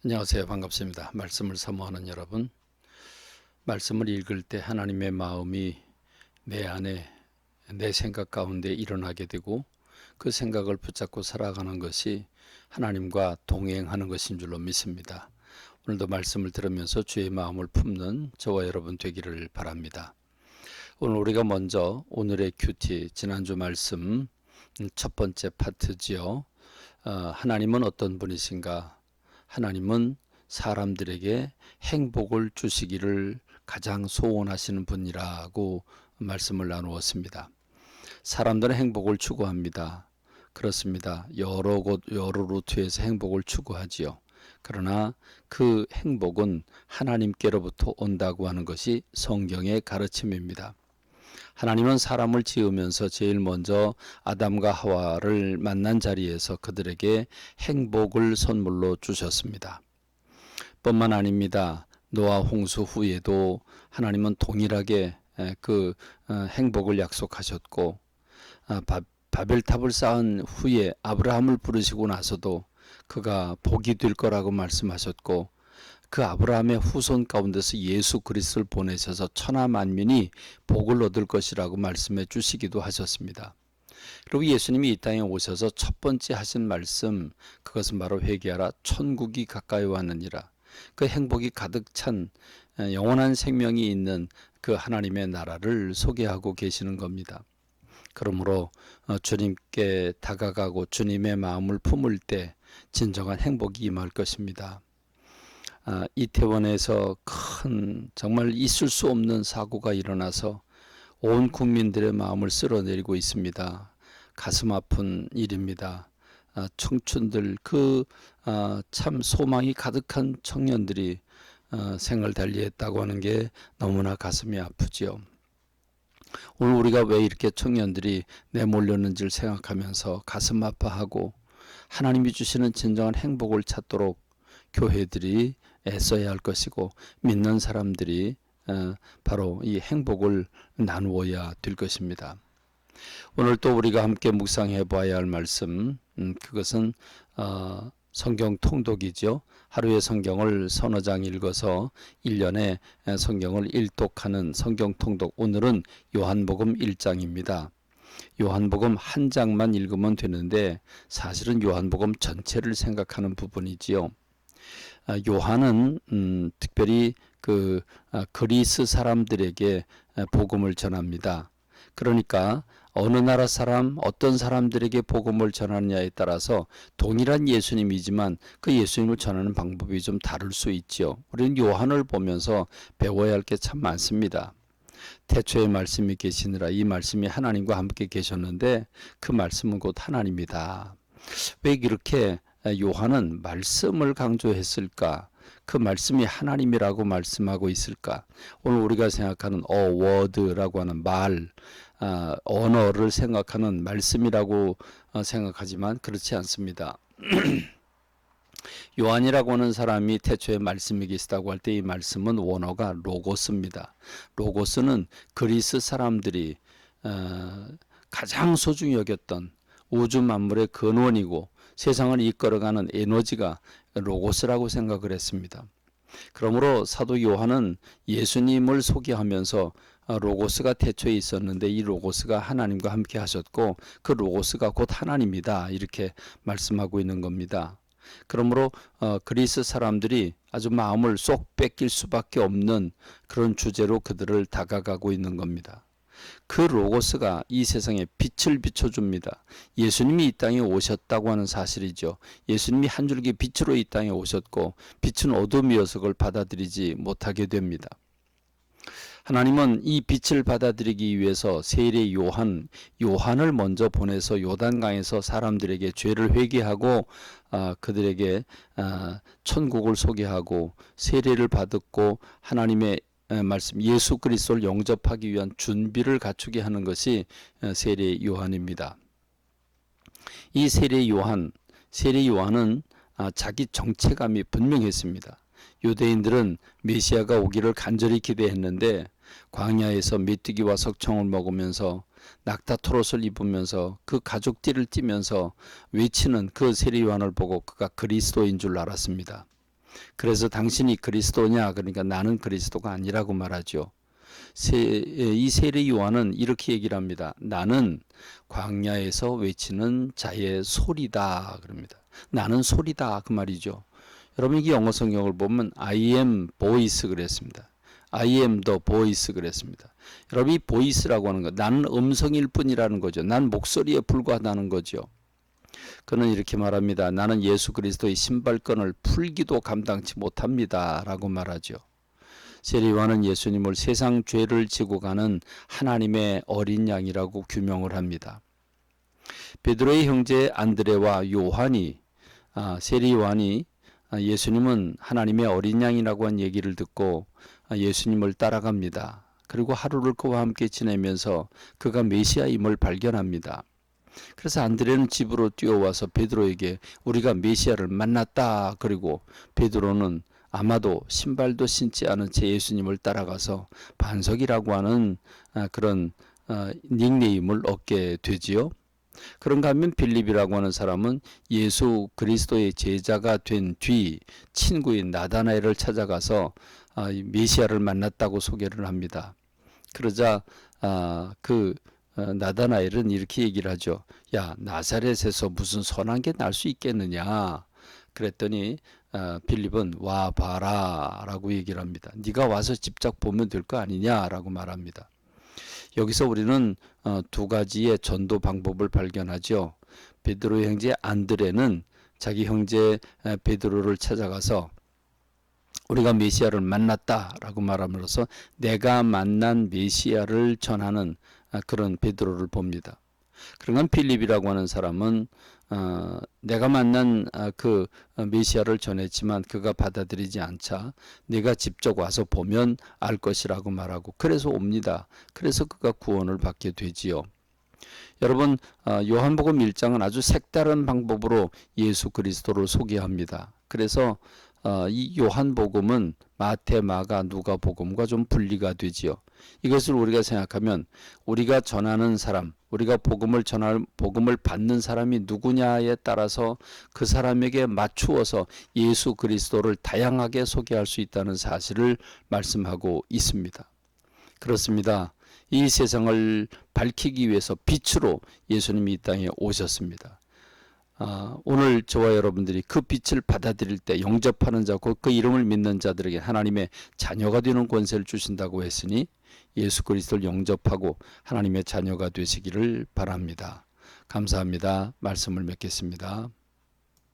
안녕하세요. 반갑습니다. 말씀을 사모하는 여러분, 말씀을 읽을 때 하나님의 마음이 내 안에, 내 생각 가운데 일어나게 되고 그 생각을 붙잡고 살아가는 것이 하나님과 동행하는 것인 줄로 믿습니다. 오늘도 말씀을 들으면서 주의 마음을 품는 저와 여러분 되기를 바랍니다. 오늘 우리가 먼저 오늘의 큐티, 지난주 말씀 첫 번째 파트지요. 하나님은 어떤 분이신가? 하나님은 사람들에게 행복을 주시기를 가장 소원하시는 분이라고 말씀을 나누었습니다. 사람들은 행복을 추구합니다. 그렇습니다. 여러 곳, 여러 루트에서 행복을 추구하지요. 그러나 그 행복은 하나님께로부터 온다고 하는 것이 성경의 가르침입니다. 하나님은 사람을 지으면서 제일 먼저 아담과 하와를 만난 자리에서 그들에게 행복을 선물로 주셨습니다. 뿐만 아닙니다. 노아 홍수 후에도 하나님은 동일하게 그 행복을 약속하셨고, 바벨탑을 쌓은 후에 아브라함을 부르시고 나서도 그가 복이 될 거라고 말씀하셨고, 그 아브라함의 후손 가운데서 예수 그리스도를 보내셔서 천하 만민이 복을 얻을 것이라고 말씀해 주시기도 하셨습니다. 그리고 예수님이 이 땅에 오셔서 첫 번째 하신 말씀, 그것은 바로 회개하라, 천국이 가까이 왔느니라. 그 행복이 가득 찬 영원한 생명이 있는 그 하나님의 나라를 소개하고 계시는 겁니다. 그러므로 주님께 다가가고 주님의 마음을 품을 때 진정한 행복이 임할 것입니다. 이태원에서 큰 정말 있을 수 없는 사고가 일어나서 온 국민들의 마음을 쓸어내리고 있습니다. 가슴 아픈 일입니다. 청춘들 참 소망이 가득한 청년들이 생을 달리했다고 하는 게 너무나 가슴이 아프지요. 오늘 우리가 왜 이렇게 청년들이 내몰렸는지를 생각하면서 가슴 아파하고 하나님이 주시는 진정한 행복을 찾도록 교회들이 애써야 할 것이고 믿는 사람들이 바로 이 행복을 나누어야 될 것입니다. 오늘 또 우리가 함께 묵상해 봐야 할 말씀, 그것은 성경 통독이죠. 하루에 성경을 서너 장 읽어서 1년에 성경을 일독하는 성경 통독. 오늘은 요한복음 1장입니다. 요한복음 한 장만 읽으면 되는데 사실은 요한복음 전체를 생각하는 부분이지요. 요한은 특별히 그리스 사람들에게 복음을 전합니다. 그러니까 어느 나라 사람, 어떤 사람들에게 복음을 전하느냐에 따라서 동일한 예수님이지만 그 예수님을 전하는 방법이 좀 다를 수 있지요. 우리는 요한을 보면서 배워야 할 게 참 많습니다. 태초에 말씀이 계시느라 이 말씀이 하나님과 함께 계셨는데 그 말씀은 곧 하나님이다. 왜 이렇게 요한은 말씀을 강조했을까? 그 말씀이 하나님이라고 말씀하고 있을까? 오늘 우리가 생각하는 워드라고 하는 말, 언어를 생각하는 말씀이라고 생각하지만 그렇지 않습니다. 요한이라고 하는 사람이 태초에 말씀이 계시다고 할 때 이 말씀은 원어가 로고스입니다. 로고스는 그리스 사람들이 가장 소중히 여겼던 우주 만물의 근원이고 세상을 이끌어가는 에너지가 로고스라고 생각을 했습니다. 그러므로 사도 요한은 예수님을 소개하면서 로고스가 태초에 있었는데 이 로고스가 하나님과 함께 하셨고 그 로고스가 곧 하나님이다 이렇게 말씀하고 있는 겁니다. 그러므로 그리스 사람들이 아주 마음을 쏙 뺏길 수밖에 없는 그런 주제로 그들을 다가가고 있는 겁니다. 그 로고스가 이 세상에 빛을 비춰줍니다. 예수님이 이 땅에 오셨다고 하는 사실이죠. 예수님이 한 줄기 빛으로 이 땅에 오셨고 빛은 어둠이어서 그걸 받아들이지 못하게 됩니다. 하나님은 이 빛을 받아들이기 위해서 세례 요한을 먼저 보내서 요단강에서 사람들에게 죄를 회개하고 그들에게 천국을 소개하고 세례를 받았고 하나님의 말씀 예수 그리스도를 영접하기 위한 준비를 갖추게 하는 것이 세례 요한입니다. 이 세례 요한은 자기 정체감이 분명했습니다. 유대인들은 메시아가 오기를 간절히 기대했는데 광야에서 메뚜기와 석청을 먹으면서 낙타토롯을 입으면서 그 가죽띠를 띠면서 외치는 그 세례 요한을 보고 그가 그리스도인 줄 알았습니다. 그래서 당신이 그리스도냐? 그러니까 나는 그리스도가 아니라고 말하죠. 이 세례 요한은 이렇게 얘기를 합니다. 나는 광야에서 외치는 자의 소리다 그럽니다. 나는 소리다 그 말이죠. 여러분 이게 영어 성경을 보면 I am voice 그랬습니다. I am the voice 그랬습니다. 여러분 이 voice라고 하는 거 나는 음성일 뿐이라는 거죠. 난 목소리에 불과하다는 거죠. 그는 이렇게 말합니다. 나는 예수 그리스도의 신발끈을 풀기도 감당치 못합니다 라고 말하죠. 세례 요한은 예수님을 세상 죄를 지고 가는 하나님의 어린 양이라고 규명을 합니다. 베드로의 형제 안드레와 요한이 세례 요한이 예수님은 하나님의 어린 양이라고 한 얘기를 듣고 예수님을 따라갑니다. 그리고 하루를 그와 함께 지내면서 그가 메시아임을 발견합니다. 그래서 안드레는 집으로 뛰어와서 베드로에게 우리가 메시아를 만났다. 그리고 베드로는 아마도 신발도 신지 않은 채 예수님을 따라가서 반석이라고 하는 그런 닉네임을 얻게 되지요. 그런가 하면 빌립이라고 하는 사람은 예수 그리스도의 제자가 된 뒤 친구인 나다나엘을 찾아가서 메시아를 만났다고 소개를 합니다. 그러자 나다나엘은 이렇게 얘기를 하죠. 야, 나사렛에서 무슨 선한 게 날 수 있겠느냐? 그랬더니 빌립은 와 봐라 라고 얘기를 합니다. 네가 와서 직접 보면 될 거 아니냐 라고 말합니다. 여기서 우리는 두 가지의 전도 방법을 발견하죠. 베드로의 형제 안드레는 자기 형제 베드로를 찾아가서 우리가 메시아를 만났다라고 말함으로써 내가 만난 메시아를 전하는 그런 베드로를 봅니다. 그러면 빌립이라고 하는 사람은 내가 만난 그 메시아를 전했지만 그가 받아들이지 않자 내가 직접 와서 보면 알 것이라고 말하고 그래서 옵니다. 그래서 그가 구원을 받게 되지요. 여러분 요한복음 1장은 아주 색다른 방법으로 예수 그리스도를 소개합니다. 그래서 이 요한복음은 마태, 마가, 누가복음과 좀 분리가 되지요. 이것을 우리가 생각하면 우리가 전하는 사람, 우리가 복음을 받는 사람이 누구냐에 따라서 그 사람에게 맞추어서 예수 그리스도를 다양하게 소개할 수 있다는 사실을 말씀하고 있습니다. 그렇습니다. 이 세상을 밝히기 위해서 빛으로 예수님이 이 땅에 오셨습니다. 오늘 저와 여러분들이 그 빛을 받아들일 때 영접하는 자고 그 이름을 믿는 자들에게 하나님의 자녀가 되는 권세를 주신다고 했으니 예수 그리스도를 영접하고 하나님의 자녀가 되시기를 바랍니다. 감사합니다. 말씀을 맺겠습니다.